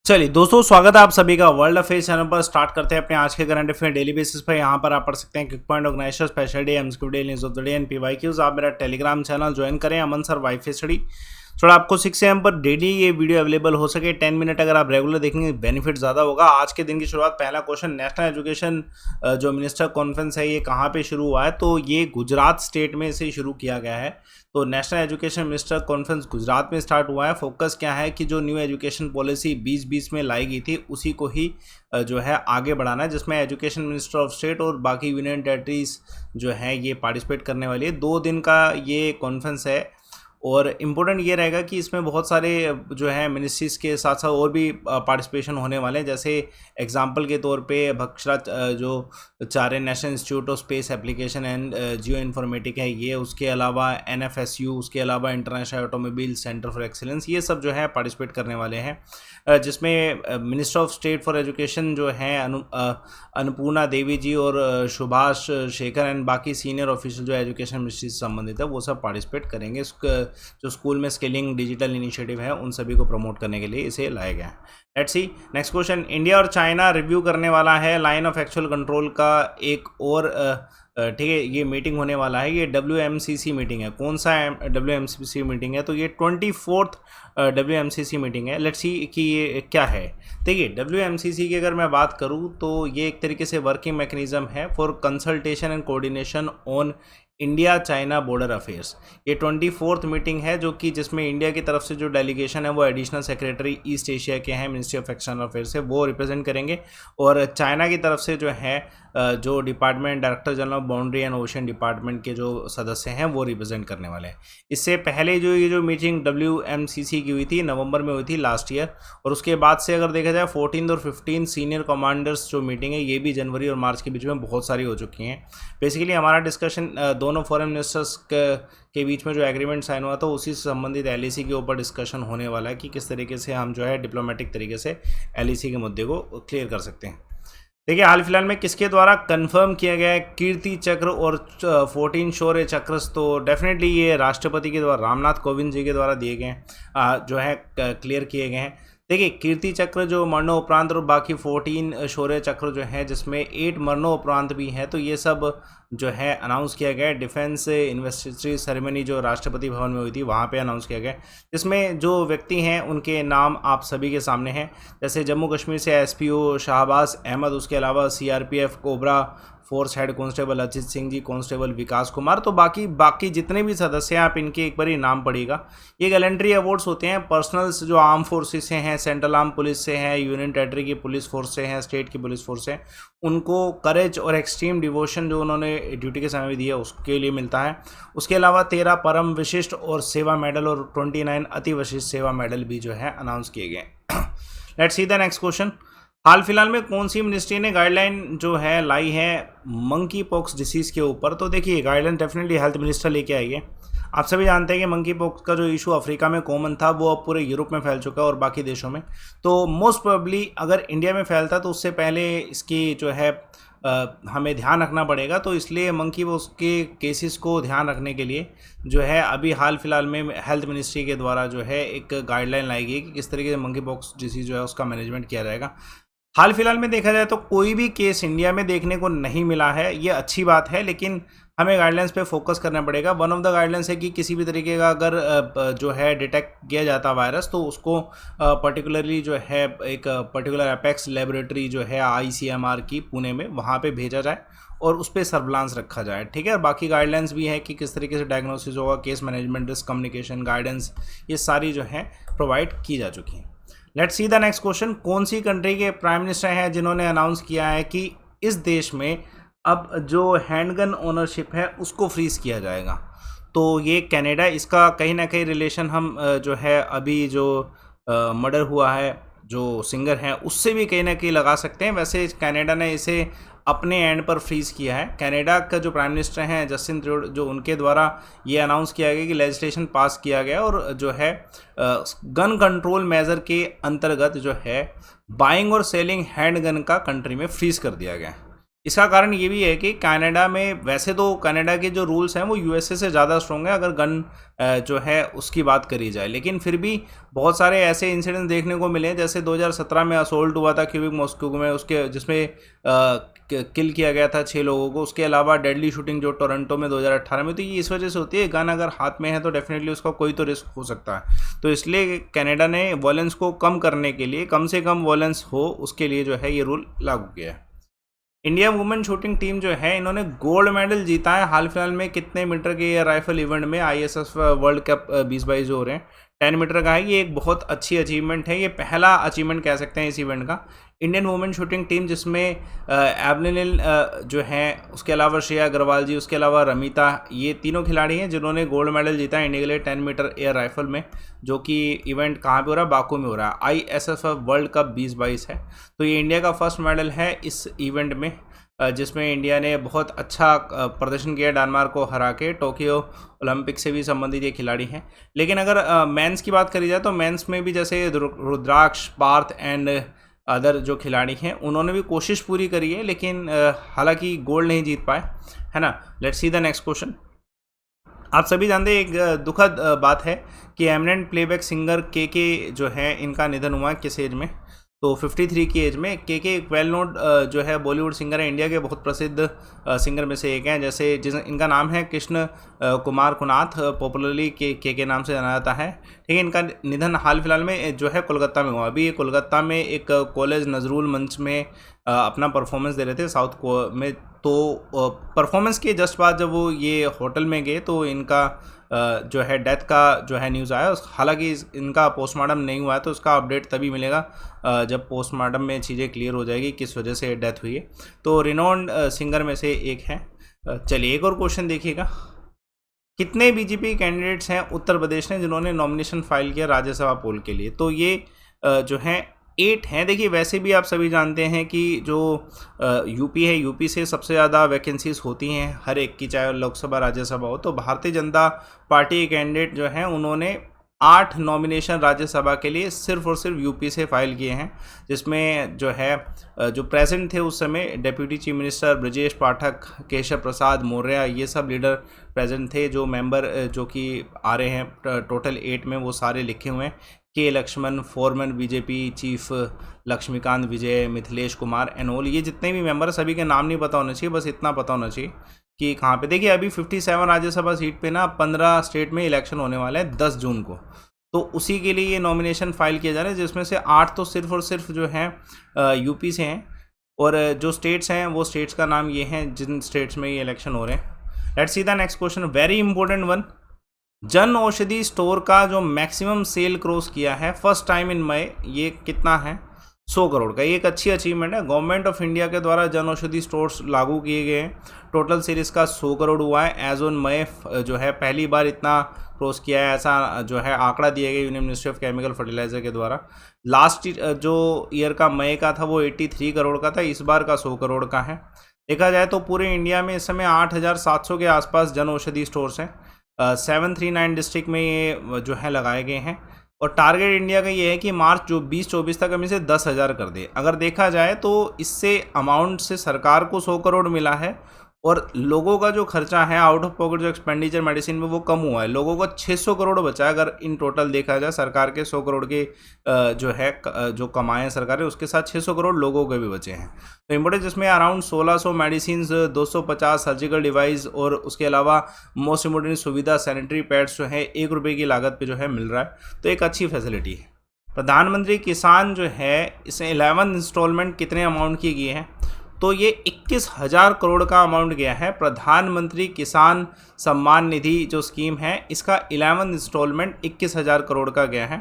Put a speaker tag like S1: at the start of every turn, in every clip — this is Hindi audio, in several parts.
S1: चलिए दोस्तों, स्वागत है आप सभी का वर्ल्ड अफेयर्स चैनल पर। स्टार्ट करते हैं अपने आज के करंट अफेयर डेली बेसिस पर। यहाँ पर आप पढ़ सकते हैं quick point, organisation, special day, MCQ day, news of the day and PYQs. आप मेरा टेलीग्राम चैनल ज्वाइन करें, अमन सर वाईफाई स्टडी। थोड़ा आपको 6 AM पर डेली ये वीडियो अवेलेबल हो सके 10 मिनट अगर आप रेगुलर देखेंगे बेनिफिट ज़्यादा होगा। आज के दिन की शुरुआत, पहला क्वेश्चन, नेशनल एजुकेशन जो मिनिस्टर कॉन्फ्रेंस है ये कहाँ पे शुरू हुआ है? तो ये गुजरात स्टेट में से शुरू किया गया है। तो national education minister conference Gujarat में स्टार्ट हुआ है। फोकस क्या है कि जो न्यू एजुकेशन पॉलिसी 2020 में लाई गई थी उसी को ही जो है आगे बढ़ाना है, जिसमें एजुकेशन मिनिस्टर ऑफ स्टेट और बाकी यूनियन टेरिटरीज जो है ये पार्टिसिपेट करने वाली है। 2 दिन का ये कॉन्फ्रेंस है और इम्पोर्टेंट ये रहेगा कि इसमें बहुत सारे जो है मिनिस्ट्रीज़ के साथ साथ और भी पार्टिसिपेशन होने वाले हैं। जैसे एग्जांपल के तौर पे Bhaskaracharya national institute of space application and geo informatic है ये, उसके अलावा NFSU, उसके अलावा international automobile centre for excellence, ये सब जो है पार्टिसिपेट करने वाले हैं। जिसमें minister of state for education जो है अन्नपूर्णा देवी जी और सुभाष शेखर एंड बाकी सीनियर ऑफिसर जो एजुकेशन मिनिस्ट्री से संबंधित है वो सब पार्टिसिपेट करेंगे। जो स्कूल में स्किलिंग डिजिटल इनिशिएटिव है उन सभी को प्रमोट करने के लिए इसे लाया गया है। Let's see next question. India और चाइना रिव्यू करने वाला है लाइन ऑफ एक्चुअल कंट्रोल का एक और ठीक है, ये मीटिंग होने वाला है। ये WMCC मीटिंग है। कौन सा WMCC मीटिंग है? तो ये 24th WMCC मीटिंग है। लेट्स सी कि ये क्या है। देखिए, WMCC की अगर मैं बात करूँ तो ये एक तरीके से वर्किंग मैकेनिज्म है for consultation and coordination on India China border affairs. ये 24th मीटिंग है जो कि जिसमें इंडिया की तरफ से जो डेलीगेशन है वो एडिशनल सेक्रेटरी ईस्ट एशिया के हैं, मिनिस्ट्री ऑफ एक्सटर्नल अफेयर्स से, वो रिप्रेजेंट करेंगे। और चाइना की तरफ से जो है जो department director general of boundary and ocean department के जो सदस्य हैं वो रिप्रेजेंट करने वाले हैं। इससे पहले जो ये जो मीटिंग WMCC की हुई थी नवंबर में हुई थी लास्ट ईयर, और उसके बाद से अगर देखा जाए 14 और 15 सीनियर कमांडर्स जो मीटिंग है ये भी जनवरी और मार्च के बीच में बहुत सारी हो चुकी हैं। बेसिकली हमारा डिस्कशन दोनों फॉरेन मिनिस्टर्स के बीच में जो एग्रीमेंट साइन हुआ था उसी से संबंधित LAC के ऊपर डिस्कशन होने वाला है कि किस तरीके से हम जो है डिप्लोमेटिक तरीके से LAC के मुद्दे को क्लियर कर सकते हैं। देखिए, हाल फिलहाल में किसके द्वारा कंफर्म किया गया है कीर्ति चक्र और 14 शौर्य चक्र? तो डेफिनेटली ये राष्ट्रपति के द्वारा, रामनाथ कोविंद जी के द्वारा दिए गए हैं, जो है क्लियर किए गए हैं। देखिए, कीर्ति चक्र जो मरणोपरांत और बाकी 14 शौर्य चक्र जो है जिसमें 8 मरणोपरांत भी हैं, तो ये सब जो है अनाउंस किया गया है। डिफेंस इन्वेस्टिचरी सेरेमनी जो राष्ट्रपति भवन में हुई थी वहाँ पे अनाउंस किया गया। जिसमें जो व्यक्ति हैं उनके नाम आप सभी के सामने हैं। जैसे जम्मू कश्मीर से SPO शाहबाज अहमद, उसके अलावा CRPF cobra force head constable Ajit Singh ji, constable Vikas Kumar, तो बाकी जितने भी सदस्य हैं आप इनके एक बार ही नाम पढ़िएगा। ये गैलेंट्री अवार्ड्स होते हैं पर्सनल्स जो आर्म फोर्सेस से हैं, सेंट्रल आर्म पुलिस से हैं, यूनियन टेरिटरी की पुलिस फोर्स से हैं, स्टेट की पुलिस फोर्स से, उनको करेज और एक्सट्रीम डिवोशन जो उन्होंने ड्यूटी के समय में दिया उसके लिए मिलता है। उसके अलावा 13 परम विशिष्ट और सेवा मेडल और 29 अति विशिष्ट सेवा मेडल भी जो है अनाउंस किए गए। Let's see the next question. हाल फिलहाल में कौन सी मिनिस्ट्री ने गाइडलाइन जो है लाई है मंकी पॉक्स डिसीज़ के ऊपर? तो देखिए, गाइडलाइन डेफिनेटली हेल्थ मिनिस्टर लेके आई है। आप सभी जानते हैं कि मंकी पॉक्स का जो इशू अफ्रीका में कॉमन था वो अब पूरे यूरोप में फैल चुका है और बाकी देशों में। तो मोस्ट प्रोबेबली अगर इंडिया में फैलता तो उससे पहले इसकी जो है हमें ध्यान रखना पड़ेगा। तो इसलिए मंकी पॉक्स के केसेस को ध्यान रखने के लिए जो है अभी हाल फिलहाल में हेल्थ मिनिस्ट्री के द्वारा जो है एक गाइडलाइन लाई गई कि किस तरीके से मंकी पॉक्स डिसीज़ जो है उसका मैनेजमेंट किया जाएगा। हाल फिलहाल में देखा जाए तो कोई भी केस इंडिया में देखने को नहीं मिला है, ये अच्छी बात है, लेकिन हमें गाइडलाइंस पे फोकस करना पड़ेगा। वन ऑफ द गाइडलाइंस है कि किसी भी तरीके का अगर जो है डिटेक्ट किया जाता वायरस तो उसको पर्टिकुलरली जो है एक पर्टिकुलर अपेक्स लेबोरेटरी जो है ICMR की पुणे में, वहाँ पे भेजा जाए और उस पर सर्विलांस रखा जाए। ठीक है, और बाकी गाइडलाइंस भी है कि किस तरीके से डायग्नोसिस होगा, case management, risk communication, guidance, ये सारी जो है प्रोवाइड की जा चुकी हैं। Let's see the next question. कौन सी कंट्री के प्राइम मिनिस्टर हैं जिन्होंने अनाउंस किया है कि इस देश में अब जो हैंडगन ओनरशिप है उसको फ्रीज किया जाएगा? तो ये कनाडा, इसका कहीं ना कहीं रिलेशन हम जो है अभी जो मर्डर हुआ है जो सिंगर हैं उससे भी कहीं ना कहीं लगा सकते हैं। वैसे कनाडा ने इसे अपने एंड पर फ्रीज किया है। कनाडा का जो प्राइम मिनिस्टर हैं जस्टिन ट्रूडो, जो उनके द्वारा ये अनाउंस किया गया कि लेजिस्लेशन पास किया गया और जो है गन कंट्रोल मेजर के अंतर्गत जो है बाइंग और सेलिंग हैंड गन का कंट्री में फ्रीज कर दिया गया। इसका कारण ये भी है कि कनाडा में, वैसे तो कनाडा के जो रूल्स हैं वो यूएसए से ज़्यादा स्ट्रॉन्ग है अगर गन जो है उसकी बात करी जाए, लेकिन फिर भी बहुत सारे ऐसे इंसिडेंट्स देखने को मिले हैं, जैसे 2017 में असोल्ट हुआ था क्यूबिक मॉस्को में, उसके जिसमें किल किया गया था 6 लोगों को। उसके अलावा डेडली शूटिंग जो टोरंटो में 2018 में, तो ये इस वजह से होती है, गन अगर हाथ में है तो डेफिनेटली उसका कोई तो रिस्क हो सकता है। तो इसलिए कनाडा ने वॉयलेंस को कम करने के लिए, कम से कम वॉयलेंस हो उसके लिए जो है ये रूल लागू किया है। इंडिया वुमेन शूटिंग टीम जो है, इन्होंने गोल्ड मेडल जीता है हाल फिलहाल में कितने मीटर के राइफल इवेंट में, आईएसएफ वर्ल्ड कप 2022 जो हो रहे हैं, 10 मीटर का है। ये एक बहुत अच्छी अचीवमेंट है, ये पहला अचीवमेंट कह सकते हैं इस इवेंट का। इंडियन वुमेन शूटिंग टीम जिसमें एवलिन जो है, उसके अलावा श्रेया अग्रवाल जी, उसके अलावा रमिता, ये तीनों खिलाड़ी हैं जिन्होंने गोल्ड मेडल जीता है इंडिया के लिए 10 मीटर एयर राइफल में, जो कि इवेंट कहाँ पे हो रहा है, बाकू में हो रहा है। आईएसएफ वर्ल्ड कप 2022 है। तो ये इंडिया का फर्स्ट मेडल है इस इवेंट में, जिसमें इंडिया ने बहुत अच्छा प्रदर्शन किया डेनमार्क को हरा के। टोक्यो ओलंपिक से भी संबंधित ये खिलाड़ी हैं। लेकिन अगर मेंस की बात करी जाए तो मेंस में भी जैसे रुद्राक्ष, पार्थ एंड अदर जो खिलाड़ी हैं उन्होंने भी कोशिश पूरी करी है, लेकिन हालांकि गोल्ड नहीं जीत पाए, है ना। Let's see the next question. आप सभी जानते हैं एक दुखद बात है कि एमिनेंट प्लेबैक सिंगर के जो है, इनका निधन हुआ किस एज में, तो 53 की एज में। के एक वेल नोन जो है बॉलीवुड सिंगर है, इंडिया के बहुत प्रसिद्ध सिंगर में से एक हैं। जैसे इनका नाम है कृष्ण कुमार कुनाथ, पॉपुलरली के नाम से जाना जाता है। ठीक है, इनका निधन हाल फिलहाल में जो है कोलकाता में हुआ। अभी ये कोलकाता में एक कॉलेज नजरुल मंच में अपना परफॉर्मेंस दे रहे थे साउथ में। तो परफॉर्मेंस के जस्ट बाद जब वो ये होटल में गए तो इनका जो है डेथ का जो है न्यूज़ आया। हालांकि इनका पोस्टमार्टम नहीं हुआ है, तो उसका अपडेट तभी मिलेगा जब पोस्टमार्टम में चीज़ें क्लियर हो जाएगी किस वजह से डेथ हुई है। तो रिनोन्ड सिंगर में से एक है। चलिए एक और क्वेश्चन देखिएगा। कितने बीजेपी कैंडिडेट्स हैं उत्तर प्रदेश ने जिन्होंने नॉमिनेशन फाइल किया राज्यसभा पोल के लिए, तो ये जो है 8 हैं। देखिए वैसे भी आप सभी जानते हैं कि जो यूपी है, यूपी से सबसे ज़्यादा वैकेंसीज होती हैं हर एक की, चाहे लोकसभा राज्यसभा हो। तो भारतीय जनता पार्टी के कैंडिडेट जो हैं उन्होंने 8 नॉमिनेशन राज्यसभा के लिए सिर्फ और सिर्फ यूपी से फाइल किए हैं, जिसमें जो है जो प्रेजेंट थे उस समय deputy chief minister Brajesh Pathak, Keshav Prasad Maurya, ये सब लीडर प्रेजेंट थे। जो मेंबर जो कि आ रहे हैं टोटल 8 में, वो सारे लिखे हुए हैं। K Laxman, former BJP chief Laxmikant Vijay, Mithilesh Kumar एनोल, ये जितने भी मेंबर, सभी के नाम नहीं पता होना चाहिए, बस इतना पता होना चाहिए कि कहाँ पे। देखिए अभी 57 राज्यसभा सीट पे ना 15 स्टेट में इलेक्शन होने वाले हैं 10 जून को, तो उसी के लिए ये नॉमिनेशन फाइल किया जा रहा है, जिसमें से 8 तो सिर्फ और सिर्फ जो हैं यूपी से हैं, और जो स्टेट्स हैं वो स्टेट्स का नाम ये हैं जिन स्टेट्स में ये इलेक्शन हो रहे हैं। Let's see the next question, very important one. Jan Aushadhi store का जो मैक्सिमम सेल क्रॉस किया है फर्स्ट टाइम इन मई, ये कितना है? 100 करोड़ का। ये एक अच्छी अचीवमेंट है। गवर्नमेंट ऑफ इंडिया के द्वारा जन औषधि स्टोर्स लागू किए गए हैं। टोटल सेल इसका 100 करोड़ हुआ है। एज ऑन मई जो है पहली बार इतना क्रॉस किया है, ऐसा जो है आंकड़ा दिया गया union ministry of chemical fertiliser के द्वारा। लास्ट जो ईयर का मई का था वो 83 करोड़ का था, इस बार का 100 करोड़ का है। देखा जाए तो पूरे इंडिया में इस समय 8700 के आसपास जन औषधि स्टोर्स हैं। 739 डिस्ट्रिक्ट में ये जो है लगाए गए हैं, और टारगेट इंडिया का ये है कि मार्च जो 2024 तक हम इसे 10,000 कर दे। अगर देखा जाए तो इससे अमाउंट से सरकार को 100 करोड़ मिला है, और लोगों का जो खर्चा है आउट ऑफ पॉकेट जो एक्सपेंडिचर मेडिसिन में वो कम हुआ है। लोगों का 600 करोड़ बचा है अगर इन टोटल देखा जाए। सरकार के 100 करोड़ के जो है जो कमाए हैं सरकार ने, उसके साथ 600 करोड़ लोगों के भी बचे हैं। तो इम्पोर्टेंट, जिसमें अराउंड 1600 मेडिसिन, 250 सर्जिकल डिवाइस, और उसके अलावा मोस्ट इम्पोर्टेंट सुविधा सैनिटरी पैड्स जो है 1 रुपये की लागत पे जो है मिल रहा है। तो एक अच्छी फैसिलिटी है। प्रधानमंत्री किसान जो है इसमें 11 इंस्टॉलमेंट कितने अमाउंट की गई है, तो ये 21,000 करोड़ का अमाउंट गया है। प्रधानमंत्री किसान सम्मान निधि जो स्कीम है, इसका 11 इंस्टॉलमेंट 21,000 करोड़ का गया है।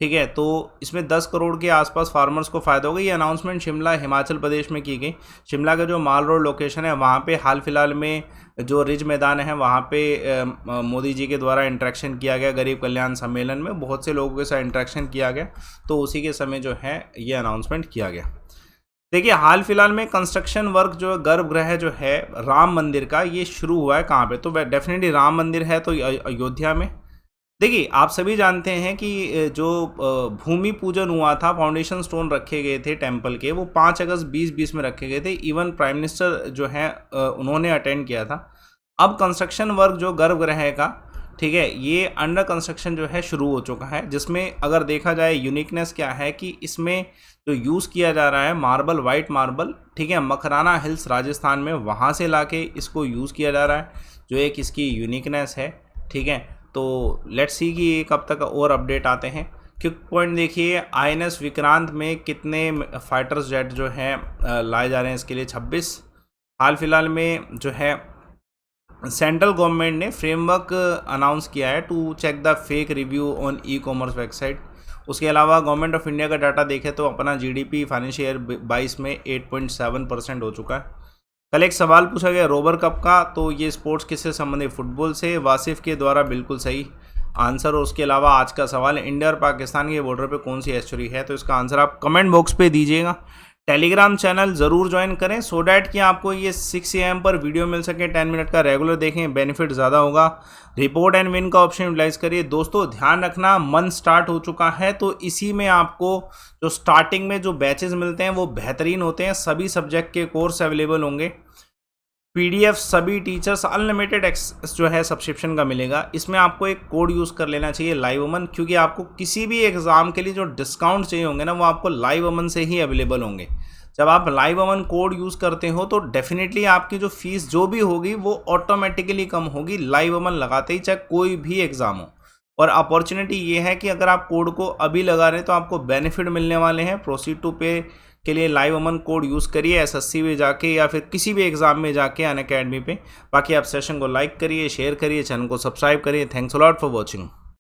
S1: ठीक है, तो इसमें 10 करोड़ के आसपास फार्मर्स को फ़ायदा होगा। ये अनाउंसमेंट शिमला हिमाचल प्रदेश में की गई। शिमला का जो माल रोड लोकेशन है वहाँ पे हाल फिलहाल में जो रिज मैदान है वहाँ पे मोदी जी के द्वारा इंटरेक्शन किया गया। गरीब कल्याण सम्मेलन में बहुत से लोगों के साथ इंटरेक्शन किया गया, तो उसी के समय जो है ये अनाउंसमेंट किया गया। देखिए हाल फिलहाल में कंस्ट्रक्शन वर्क जो गर्भगृह जो है राम मंदिर का, ये शुरू हुआ है कहाँ पे, तो डेफिनेटली राम मंदिर है तो अयोध्या में। देखिए, आप सभी जानते हैं कि जो भूमि पूजन हुआ था, फाउंडेशन स्टोन रखे गए थे टेम्पल के, वो 5 अगस्त 2020 में रखे गए थे। इवन प्राइम मिनिस्टर जो हैं उन्होंने अटेंड किया था। अब कंस्ट्रक्शन वर्क जो गर्भगृह का, ठीक है, ये अंडर कंस्ट्रक्शन जो है शुरू हो चुका है, जिसमें अगर देखा जाए यूनिकनेस क्या है कि इसमें जो यूज़ किया जा रहा है मार्बल, वाइट मार्बल, ठीक है, मकराना हिल्स राजस्थान में, वहाँ से लाके इसको यूज़ किया जा रहा है, जो एक इसकी यूनिकनेस है, ठीक है। तो लेट्स सी कि ये कब तक और अपडेट आते हैं। क्विक पॉइंट देखिए, आईएनएस विक्रांत में कितने फाइटर्स जेट जो हैं लाए जा रहे हैं, इसके लिए 26। हाल फिलहाल में जो है सेंट्रल गवर्नमेंट ने फ्रेमवर्क अनाउंस किया है to check the fake review on e commerce website. उसके अलावा गवर्नमेंट ऑफ इंडिया का डाटा देखें तो अपना जीडीपी फाइनेंशियल ईयर 22 में 8.7% हो चुका है। कल एक सवाल पूछा गया रोबर कप का, तो ये स्पोर्ट्स किससे संबंधित, फुटबॉल से, वासिफ के द्वारा बिल्कुल सही आंसर। और उसके अलावा आज का सवाल, इंडिया और पाकिस्तान के बॉर्डर पे कौन सी एस्चुरी है, तो इसका आंसर आप कमेंट बॉक्स पे दीजिएगा। टेलीग्राम चैनल ज़रूर ज्वाइन करें सो डैट कि आपको ये 6 AM पर वीडियो मिल सके। 10 मिनट का रेगुलर देखें, बेनिफिट ज़्यादा होगा। रिपोर्ट एंड विन का ऑप्शन यूटिलाइज करिए। दोस्तों ध्यान रखना, मंथ स्टार्ट हो चुका है, तो इसी में आपको जो स्टार्टिंग में जो बैचेस मिलते हैं वो बेहतरीन होते हैं। सभी सब्जेक्ट के कोर्स अवेलेबल होंगे, पीडीएफ सभी टीचर्स, अनलिमिटेड एक्सेस जो है सब्सक्रिप्शन का मिलेगा। इसमें आपको एक कोड यूज़ कर लेना चाहिए, लाइव अमन, क्योंकि आपको किसी भी एग्ज़ाम के लिए जो डिस्काउंट चाहिए होंगे ना, वो आपको लाइव अमन से ही अवेलेबल होंगे। जब आप लाइव अमन कोड यूज़ करते हो तो डेफिनेटली आपकी जो फीस जो भी होगी वो ऑटोमेटिकली कम होगी लाइव अमन लगाते ही, चाहे कोई भी एग्ज़ाम हो। और अपॉर्चुनिटी ये है कि अगर आप कोड को अभी लगा रहे हैं तो आपको बेनिफिट मिलने वाले हैं। प्रोसीड टू पे के लिए लाइव अमन कोड यूज़ करिए, एसएससी में जाके या फिर किसी भी एग्जाम में जाके अनअकैडमी पे। बाकी आप सेशन को लाइक करिए, शेयर करिए, चैनल को सब्सक्राइब करिए। Thanks a lot for watching.